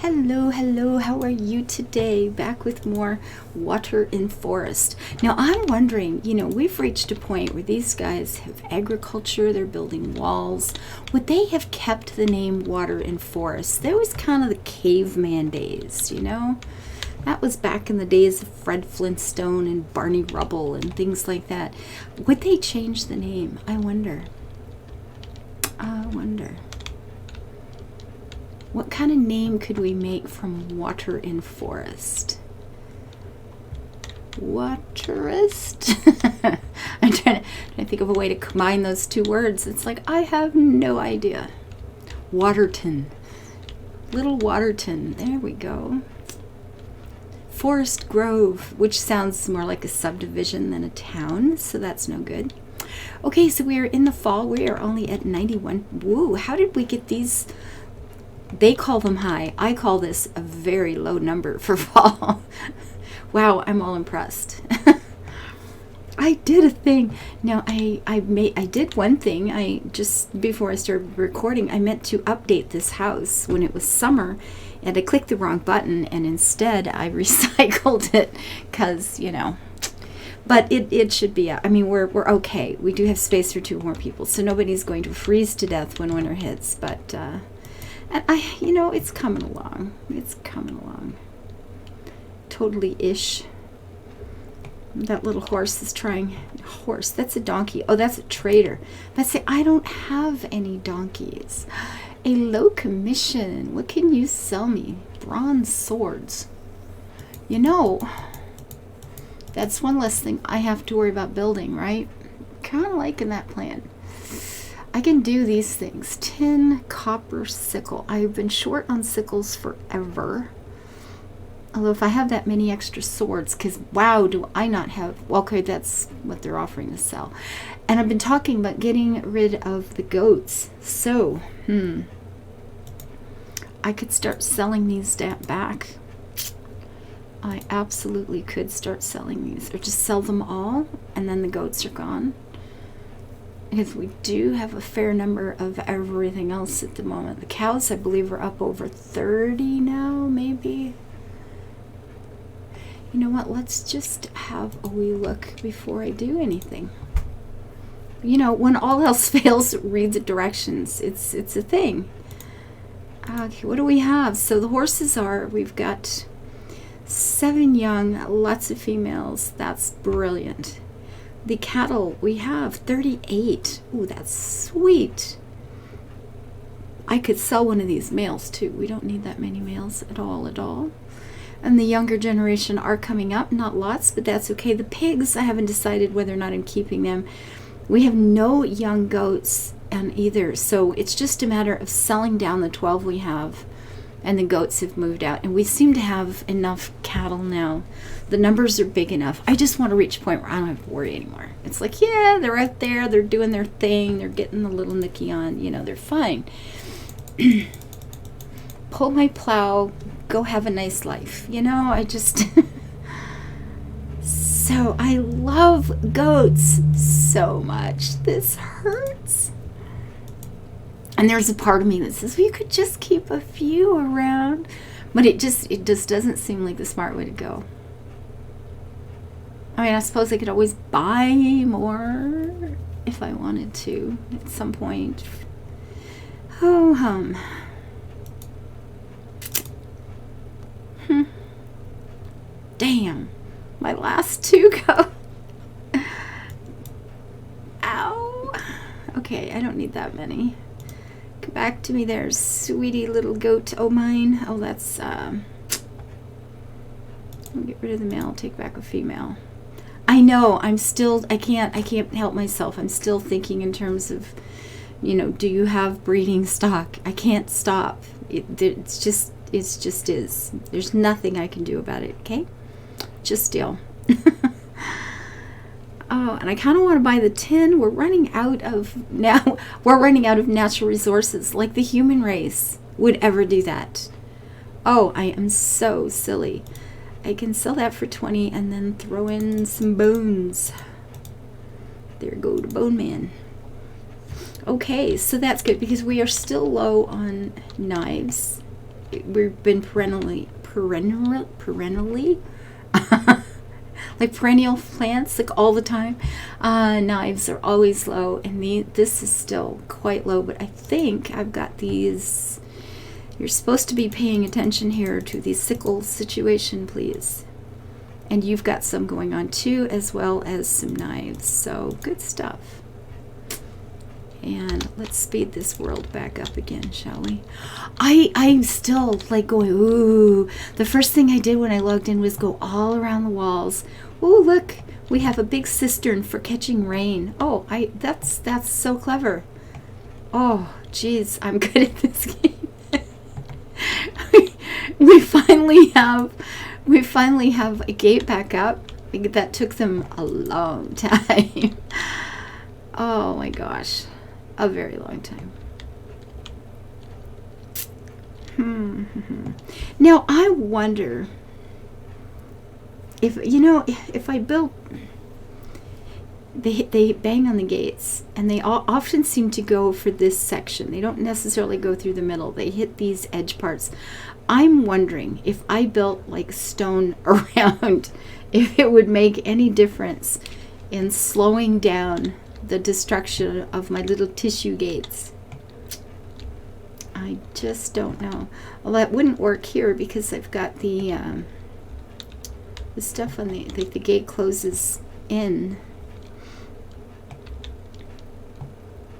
Hello, hello, how are you today? Back with more water in forest. Now I'm wondering, we've reached a point where these guys have agriculture, they're building walls. Would they have kept the name water in forest? That was kind of the caveman days, That was back in the days of Fred Flintstone and Barney Rubble and things like that. Would they change the name? I wonder. What kind of name could we make from water in forest? Waterist? I'm trying to think of a way to combine those two words. It's like, I have no idea. Waterton. Little Waterton. There we go. Forest Grove, which sounds more like a subdivision than a town, so that's no good. Okay, so we are in the fall. We are only at 91. Woo, how did we get these? They call them high. I call this a very low number for fall. Wow, I'm all impressed. I did a thing. Now, I did one thing. I just before I started recording, I meant to update this house when it was summer, and I clicked the wrong button, and instead I recycled it because, But it should be, we're okay. We do have space for 2 more people, so nobody's going to freeze to death when winter hits, but and it's coming along. It's coming along. Totally-ish. That little horse is trying. Horse, that's a donkey. Oh, that's a trader. But say, I don't have any donkeys. A low commission. What can you sell me? Bronze swords. That's one less thing I have to worry about building, right? Kind of liking that plan. I can do these things. 10 copper sickle. I've been short on sickles forever. Although if I have that many extra swords, because wow, do I not have... Well, okay, that's what they're offering to sell. And I've been talking about getting rid of the goats. So, I could start selling these back. I absolutely could start selling these. Or just sell them all, and then the goats are gone. Because we do have a fair number of everything else at the moment. The cows, I believe, are up over 30 now, maybe. You know what? Let's just have a wee look before I do anything. When all else fails, read the directions. It's a thing. Okay, what do we have? So the horses we've got 7 young, lots of females. That's brilliant. The cattle, we have 38. Ooh, that's sweet. I could sell one of these males too. We don't need that many males at all. And the younger generation are coming up. Not lots, but that's okay. The pigs, I haven't decided whether or not I'm keeping them. We have no young goats either. So it's just a matter of selling down the 12 we have. And the goats have moved out. And we seem to have enough cattle now. The numbers are big enough. I just want to reach a point where I don't have to worry anymore. It's like, yeah, they're out there. They're doing their thing. They're getting the little nookie on. They're fine. Pull my plow. Go have a nice life. I just... So I love goats so much. This hurts. And there's a part of me that says, well, you could just keep a few around. But it just doesn't seem like the smart way to go. I suppose I could always buy more if I wanted to at some point. Oh, Damn. My last 2 go. Ow. Okay, I don't need that many. Come back to me there, sweetie little goat. Oh, mine. Oh, that's, I'll get rid of the male, take back a female. I know, I can't help myself. I'm still thinking in terms of, do you have breeding stock? I can't stop. It just is. There's nothing I can do about it, okay? Just deal. Oh, and I kind of want to buy the 10. We're running out of natural resources, like the human race would ever do that. Oh, I am so silly. I can sell that for 20 and then throw in some bones. There go the bone man. Okay, so that's good because we are still low on knives we've been perennially like perennial plants, like all the time. Knives are always low, and this is still quite low, but I think I've got these. You're supposed to be paying attention here to the sickle situation, please. And you've got some going on too, as well as some knives. So good stuff. And let's speed this world back up again, shall we? I'm still like going, ooh. The first thing I did when I logged in was go all around the walls. Ooh, look, we have a big cistern for catching rain. Oh, that's so clever. Oh, geez, I'm good at this game. we finally have a gate back up. That took them a long time. Oh my gosh, a very long time. Now I wonder if I build, they bang on the gates, and they often seem to go for this section. They don't necessarily go through the middle. They hit these edge parts. I'm wondering if I built like stone around, if it would make any difference in slowing down the destruction of my little tissue gates. I just don't know. Well, that wouldn't work here because I've got the stuff on the gate closes in.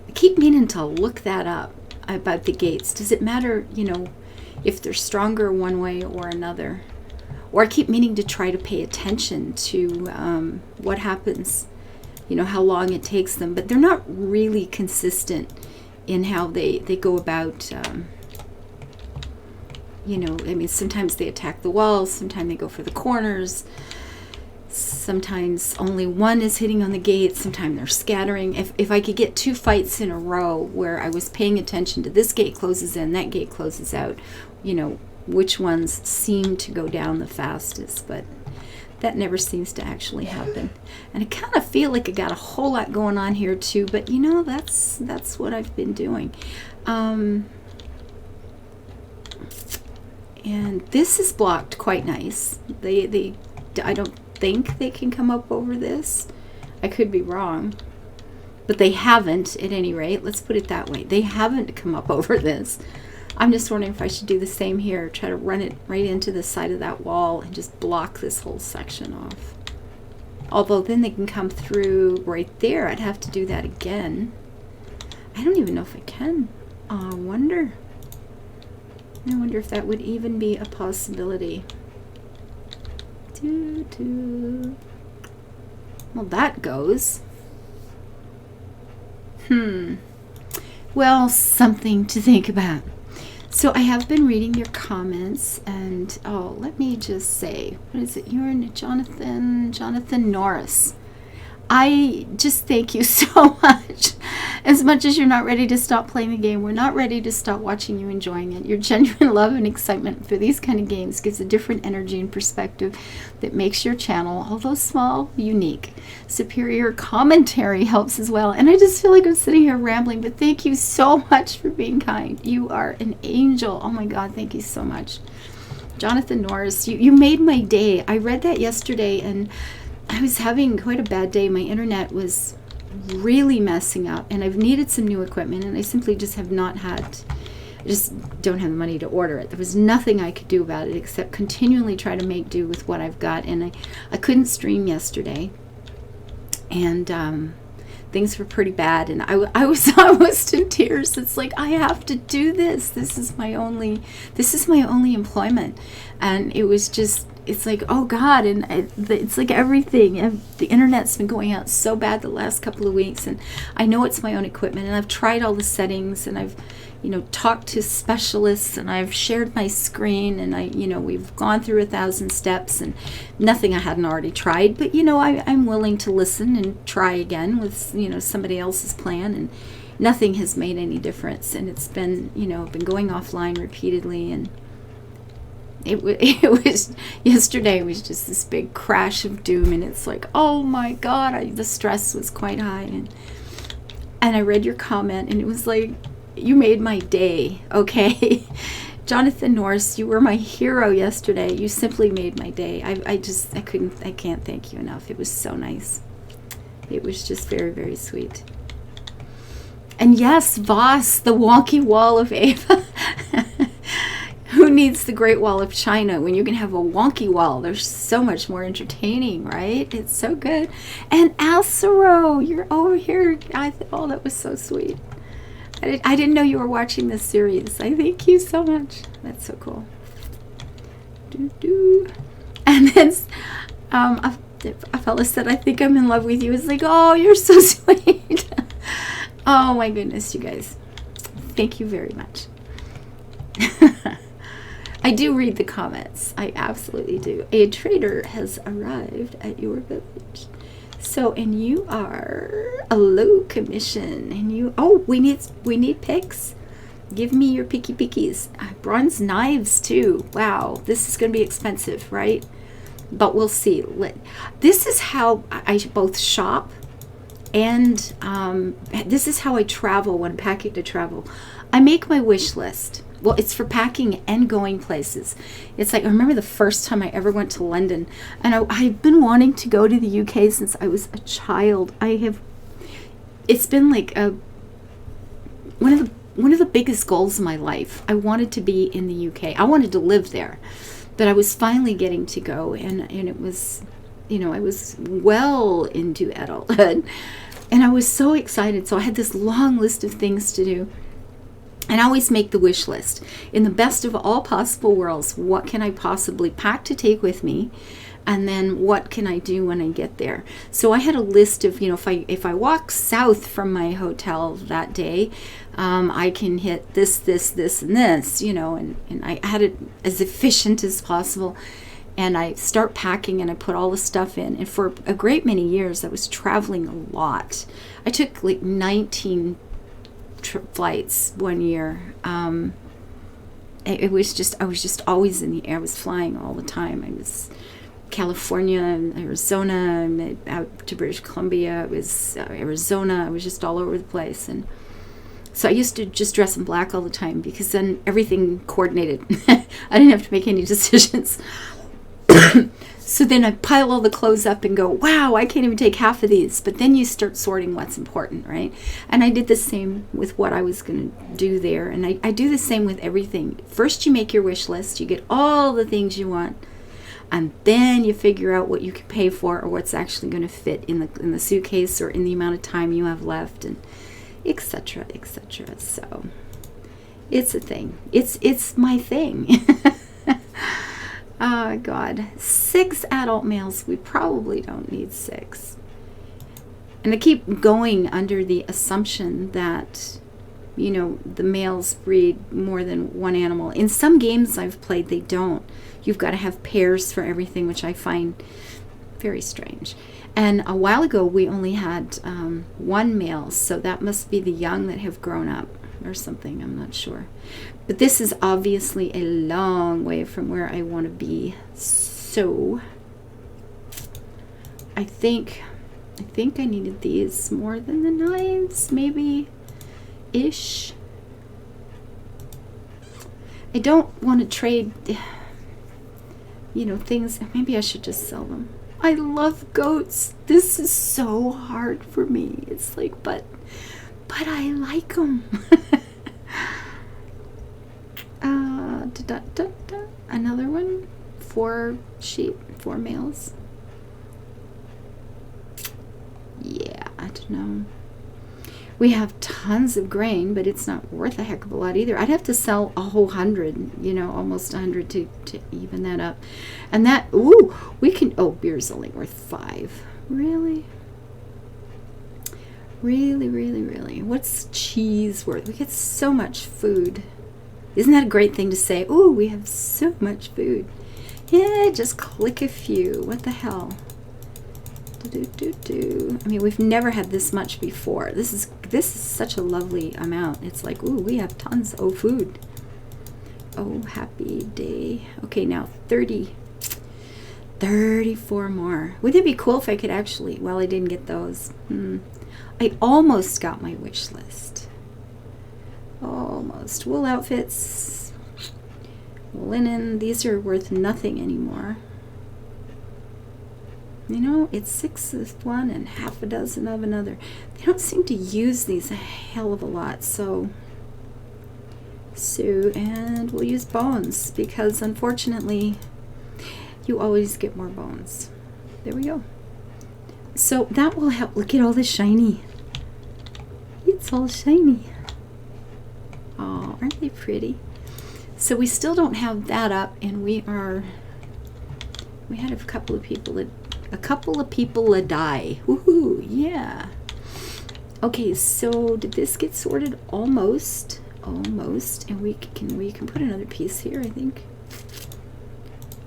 I keep meaning to look that up about the gates. Does it matter, if they're stronger one way or another? Or I keep meaning to try to pay attention to what happens, how long it takes them. But they're not really consistent in how they go about, sometimes they attack the walls, sometimes they go for the corners, sometimes only one is hitting on the gate, sometimes they're scattering. If I could get 2 fights in a row where I was paying attention to this gate closes in, that gate closes out, which ones seem to go down the fastest, but that never seems to actually happen. And I kind of feel like I got a whole lot going on here too, but that's what I've been doing. And this is blocked quite nice. I don't think they can come up over this. I could be wrong, but they haven't, at any rate. Let's put it that way. They haven't come up over this. I'm just wondering if I should do the same here, try to run it right into the side of that wall and just block this whole section off. Although then they can come through right there. I'd have to do that again. I don't even know if I can. I wonder if that would even be a possibility. Well, that goes. Well, something to think about. So I have been reading your comments, and let me just say, what is it? You're Jonathan Norris. I just thank you so much. As much as you're not ready to stop playing the game, we're not ready to stop watching you enjoying it. Your genuine love and excitement for these kind of games gives a different energy and perspective that makes your channel, although small, unique. Superior commentary helps as well. And I just feel like I'm sitting here rambling, but thank you so much for being kind. You are an angel. Oh my God, thank you so much. Jonathan Norris, you made my day. I read that yesterday, and I was having quite a bad day. My internet was really messing up, and I've needed some new equipment, and I simply just have not had, I just don't have the money to order it. There was nothing I could do about it except continually try to make do with what I've got, and I couldn't stream yesterday, and things were pretty bad, and I was almost in tears. It's like, I have to do this. This is my only employment, and it was just, it's like, oh God, and it's like everything. The internet's been going out so bad the last couple of weeks, and I know it's my own equipment, and I've tried all the settings, and I've, talked to specialists, and I've shared my screen, and we've gone through 1,000 steps, and nothing I hadn't already tried. But I'm willing to listen and try again with somebody else's plan, and nothing has made any difference. And it's been been going offline repeatedly, and it was yesterday was just this big crash of doom, and it's like, oh my God, the stress was quite high, and I read your comment, and it was like, you made my day, okay? Jonathan Norris, you were my hero yesterday. You simply made my day. I can't thank you enough. It was so nice. It was just very, very sweet. And yes, Voss, the wonky wall of Ava. Who needs the Great Wall of China when you can have a wonky wall? They're so much more entertaining, right? It's so good. And Alcero, you're over here. Oh, that was so sweet. I didn't know you were watching this series. I thank you so much. That's so cool. And then a fella said, I think I'm in love with you. It's like, oh, you're so sweet. Oh my goodness, you guys. Thank you very much. I do read the comments. I absolutely do. A trader has arrived at your village. So, and you are a low commission. And you, oh, we need picks. Give me your picky pickies. Bronze knives too. Wow, this is going to be expensive, right? But we'll see. This is how I both shop and this is how I travel when packing to travel. I make my wish list. Well, it's for packing and going places. It's like, I remember the first time I ever went to London, and I've been wanting to go to the UK since I was a child. It's been like one of the biggest goals of my life. I wanted to be in the UK. I wanted to live there, but I was finally getting to go, and it was, I was well into adulthood, and I was so excited. So I had this long list of things to do. And I always make the wish list. In the best of all possible worlds, what can I possibly pack to take with me? And then what can I do when I get there? So I had a list of, if I walk south from my hotel that day, I can hit this, and this, and I had it as efficient as possible. And I start packing and I put all the stuff in. And for a great many years, I was traveling a lot. I took like 19 flights one year. I was just always in the air. I was flying all the time. I was California, Arizona, out to British Columbia. It was Arizona. I was just all over the place. And so I used to just dress in black all the time because then everything coordinated. I didn't have to make any decisions. So then I pile all the clothes up and go, wow, I can't even take half of these. But then you start sorting what's important, right? And I did the same with what I was going to do there. And I do the same with everything. First you make your wish list. You get all the things you want. And then you figure out what you can pay for or what's actually going to fit in the suitcase or in the amount of time you have left, and etc., etc. So it's a thing. It's my thing. Oh, God. 6 adult males. We probably don't need 6. And I keep going under the assumption that, the males breed more than one animal. In some games I've played, they don't. You've got to have pairs for everything, which I find very strange. And a while ago, we only had 1 male, so that must be the young that have grown up or something. I'm not sure. But this is obviously a long way from where I want to be. So I think I needed these more than the knives, maybe ish. I don't want to trade, things. Maybe I should just sell them. I love goats. This is so hard for me. It's like, but I like them. Another one. 4 sheep, 4 males. Yeah, I don't know. We have tons of grain, but it's not worth a heck of a lot either. I'd have to sell a whole 100, almost 100 to even that up. And that, beer's only worth 5. Really? Really, really, really. What's cheese worth? We get so much food. Isn't that a great thing to say? Ooh, we have so much food. Yeah, just click a few. What the hell? I mean, we've never had this much before. This is such a lovely amount. It's like, ooh, we have tons of food. Oh, happy day. Okay, now 34 more. Wouldn't it be cool if I could actually, well, I didn't get those. I almost got my wish list. Almost. Wool outfits. Linen, these are worth nothing anymore. You know, it's 6 of one and half a dozen of another. They don't seem to use these a hell of a lot, so and we'll use bones, because unfortunately you always get more bones. There we go. So that will help. Look at all the shiny. It's all shiny. Oh, aren't they pretty? So we still don't have that up, and we had a couple of people that die. Woohoo, yeah. Okay, so did this get sorted? Almost, and we can put another piece here, I think.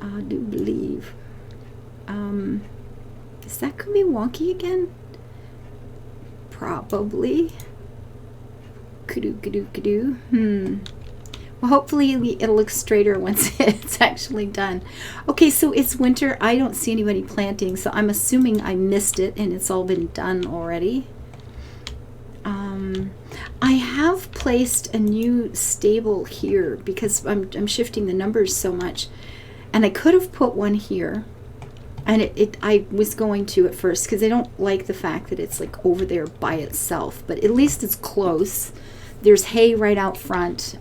I do believe. Is that gonna be wonky again? Probably. Kadoo. Well, hopefully it'll look straighter once it's actually done. Okay, so it's winter. I don't see anybody planting, so I'm assuming I missed it and it's all been done already. I have placed a new stable here because I'm shifting the numbers so much, and I could have put one here, and I was going to at first because I don't like the fact that it's like over there by itself, but at least it's close. There's hay right out front.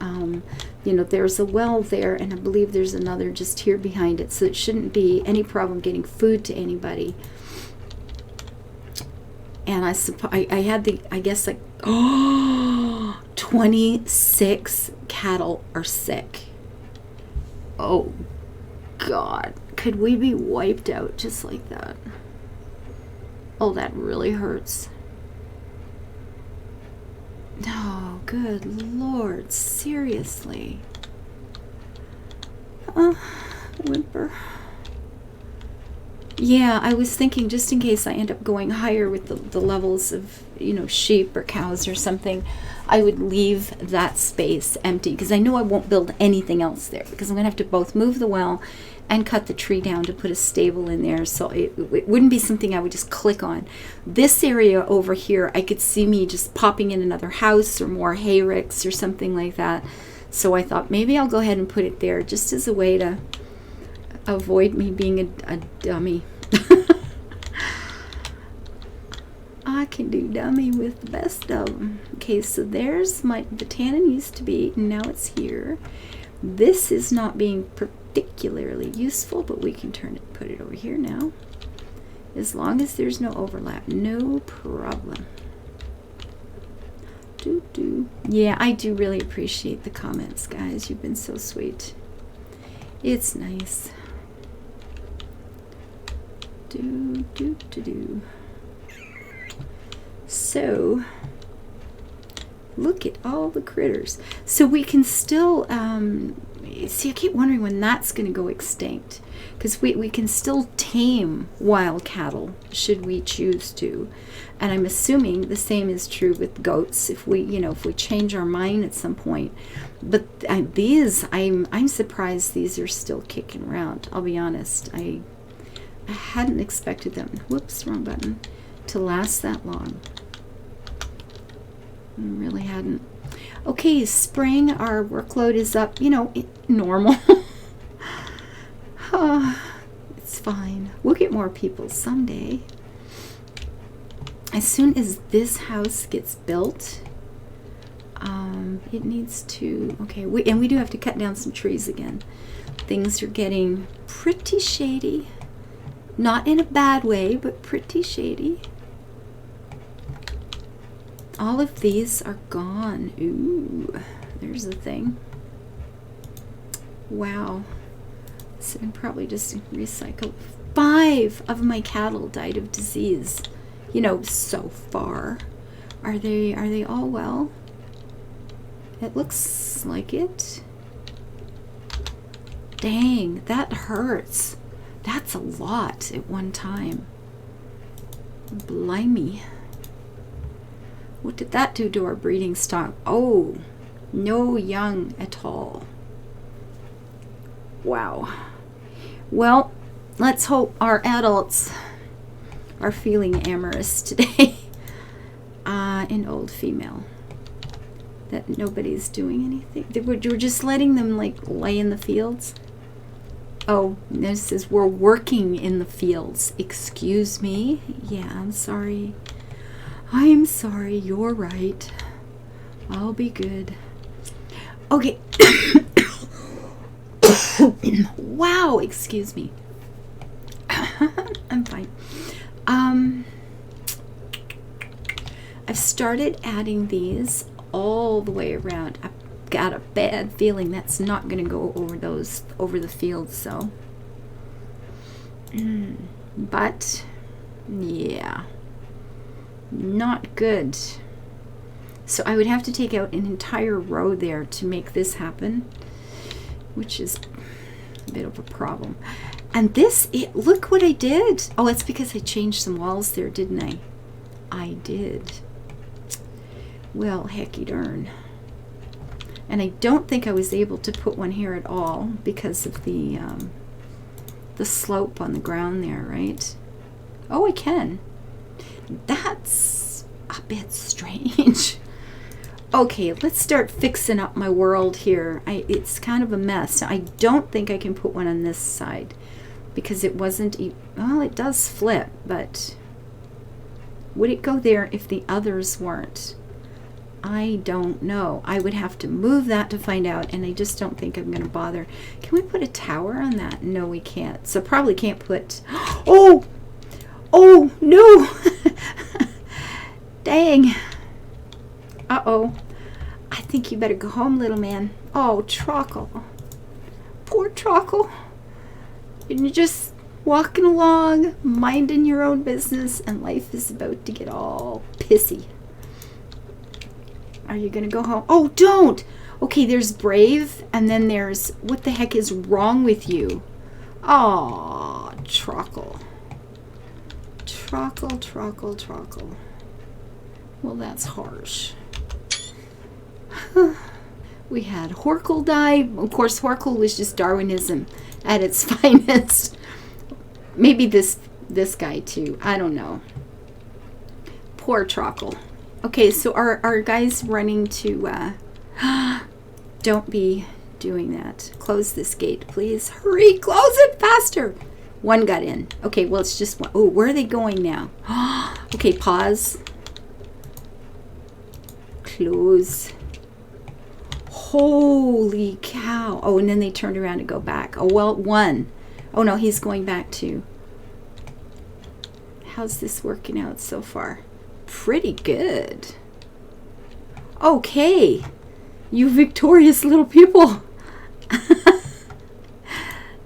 You know, there's a well there, and I believe there's another just here behind it, so it shouldn't be any problem getting food to anybody. And I had I guess like 26 cattle are sick. Oh God, could we be wiped out just like that? Oh, that really hurts. Oh, good Lord, seriously. Whimper. Yeah, I was thinking just in case I end up going higher with the levels of, you know, sheep or cows or something, I would leave that space empty, because I know I won't build anything else there, because I'm going to have to both move the well and cut the tree down to put a stable in there, so it wouldn't be something I would just click on. This area over here, I could see me just popping in another house or more hay ricks or something like that, so I thought maybe I'll go ahead and put it there just as a way to avoid me being a dummy. I can do dummy with the best of them. Okay, so there's the tannin used to be, and now it's here. This is not being particularly useful, but we can put it over here now. As long as there's no overlap, no problem. Yeah, I do really appreciate the comments, guys. You've been so sweet. It's nice. So look at all the critters. So we can still see, I keep wondering when that's going to go extinct, because we can still tame wild cattle should we choose to, and I'm assuming the same is true with goats if we change our mind at some point. But these, I'm surprised these are still kicking around. I'll be honest, I hadn't expected them, whoops, wrong button, to last that long. I really hadn't. Okay, spring, our workload is up, normal. It's fine. We'll get more people someday. As soon as this house gets built, it needs to, okay, we do have to cut down some trees again. Things are getting pretty shady. Not in a bad way, but pretty shady. All of these are gone. Ooh, there's the thing. Wow. So I can probably just recycle. 5 of my cattle died of disease, so far. Are they all well? It looks like it. Dang, that hurts. That's a lot at one time. Blimey. What did that do to our breeding stock? Oh, no young at all. Wow. Well, let's hope our adults are feeling amorous today. An old female. that nobody's doing anything. We're just letting them like lay in the fields. Oh, this says we're working in the fields. Excuse me. Yeah, I'm sorry. I'm sorry. You're right. I'll be good. Okay. Wow, excuse me. I'm fine. I've started adding these all the way around. I've got a bad feeling that's not going to go over the fields, so. But yeah, not good. So I would have to take out an entire row there to make this happen, which is a bit of a problem. And look what I did. Oh, it's because I changed some walls there, didn't I? I did. Well, hecky darn. And I don't think I was able to put one here at all because of the slope on the ground there, right? Oh, I can. That's a bit strange. Okay, let's start fixing up my world here. It's kind of a mess. I don't think I can put one on this side because it wasn't, well, it does flip, but would it go there if the others weren't? I don't know. I would have to move that to find out, and I just don't think I'm going to bother. Can we put a tower on that? No, we can't. So probably can't put... Oh! Oh, no! Dang. Uh-oh. I think you better go home, little man. Oh, Tropico. Poor Tropico. And you're just walking along, minding your own business, and life is about to get all pissy. Are you going to go home? Oh, don't! Okay, there's brave, and then there's what the heck is wrong with you? Aw, Tropico. Tropico. Well, that's harsh. We had Horkle die. Of course, Horkle was just Darwinism at its finest. Maybe this guy too. I don't know. Poor Tropico. Okay, so our guy's running to... Don't be doing that. Close this gate, please. Hurry, close it faster. One got in. Okay, well, it's just one. Oh, where are they going now? Okay, pause. Close. Holy cow. Oh, and then they turned around to go back. Oh, well, one. Oh, no, he's going back too. How's this working out so far? Pretty good. Okay. You victorious little people.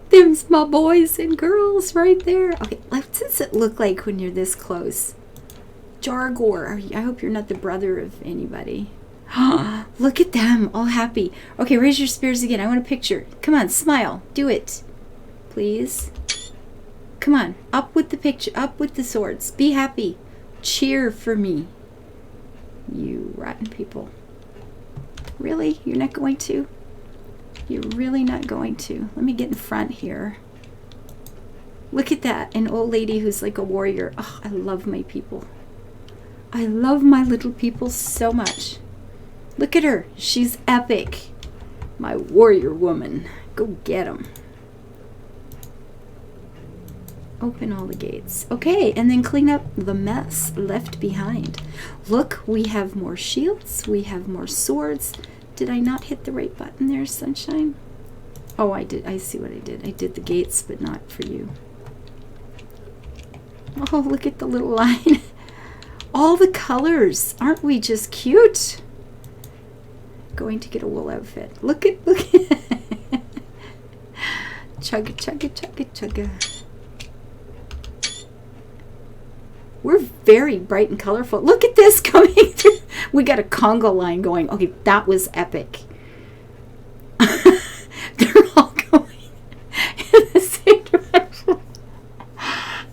Them's my boys and girls right there. Okay, what does it look like when you're this close? Jargor, I hope you're not the brother of anybody. Look at them, all happy. Okay, raise your spears again. I want a picture. Come on, smile. Do it. Please. Come on, up with the picture, up with the swords. Be happy. Cheer for me. You rotten people. Really? You're not going to? You're really not going to? Let me get in front here. Look at that. An old lady who's like a warrior. Oh, I love my people. I love my little people so much. Look at her. She's epic. My warrior woman. Go get 'em. Open all the gates. Okay, and then clean up the mess left behind. Look, we have more shields. We have more swords. Did I not hit the right button there, sunshine? Oh, I did. I see what I did. I did the gates, but not for you. Oh, look at the little line. All the colors. Aren't we just cute? Going to get a wool outfit. Look at. Chugga, chugga, chugga, chugga. We're very bright and colorful. Look at this coming through. We got a Conga line going. Okay, that was epic. They're all going in the same direction.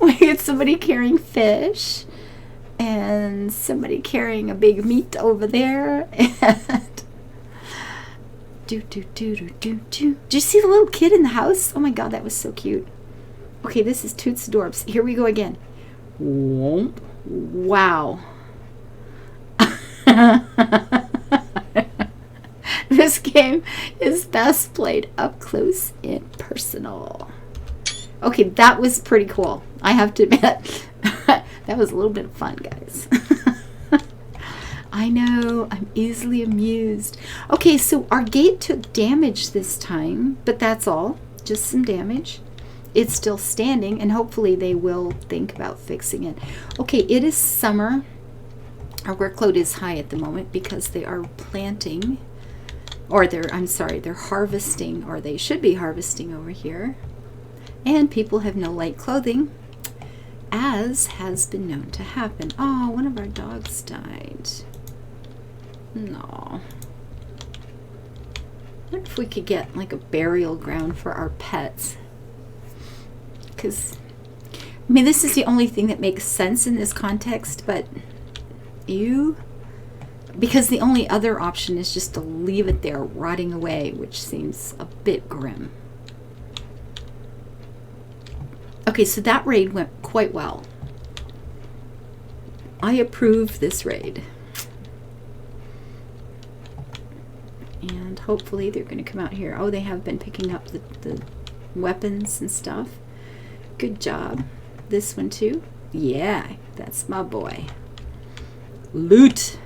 We had somebody carrying fish and somebody carrying a big meat over there. And Did you see the little kid in the house? Oh my god, that was so cute. Okay, this is Toots Dorps. Here we go again. Wow. This game is best played up close and personal. Okay, that was pretty cool. I have to admit, that was a little bit of fun, guys. I know, I'm easily amused. Okay, so our gate took damage this time, but that's all. Just some damage. It's still standing, and hopefully they will think about fixing it. Okay, it is summer. Our workload is high at the moment because they are planting, or they're harvesting, or they should be harvesting over here. And people have no light clothing, as has been known to happen. Oh, one of our dogs died. No. What if we could get like a burial ground for our pets? Because, I mean, this is the only thing that makes sense in this context, but because the only other option is just to leave it there rotting away, which seems a bit grim. Okay, so that raid went quite well. I approve this raid. And hopefully they're going to come out here. Oh, they have been picking up the weapons and stuff. Good job. This one too. Yeah, that's my boy. Loot.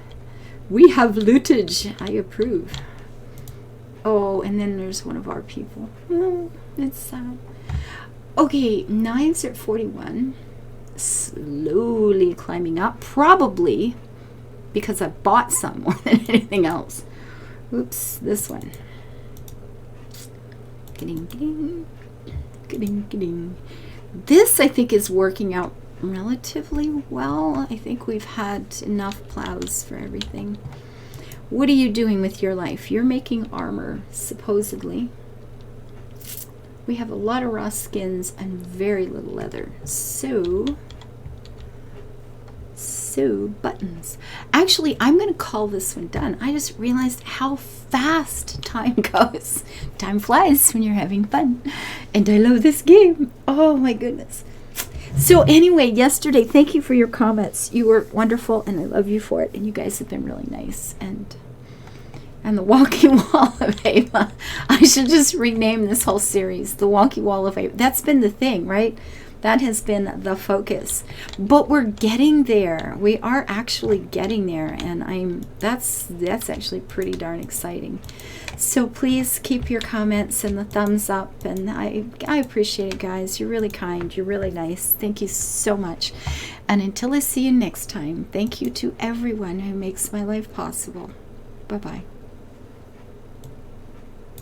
We have lootage. I approve. Oh, and then there's one of our people. Oh, it's sad. Okay, knives are at 41. Slowly climbing up. Probably because I bought some more than anything else. Oops, this one. Getting. This, I think, is working out relatively well. I think we've had enough plows for everything. What are you doing with your life? You're making armor, supposedly. We have a lot of raw skins and very little leather. So buttons. Actually, I'm going to call this one done. I just realized how fast time goes. Time flies when you're having fun. And I love this game. Oh my goodness. So anyway, yesterday, thank you for your comments. You were wonderful and I love you for it. And you guys have been really nice. And the Wonky Wall of Ava. I should just rename this whole series, the Wonky Wall of Ava. That's been the thing, right? That has been the focus. But we're getting there. We are actually getting there, and that's actually pretty darn exciting. So please keep your comments and the thumbs up, and I appreciate it, guys. You're really kind. You're really nice. Thank you so much. And until I see you next time, thank you to everyone who makes my life possible. Bye-bye.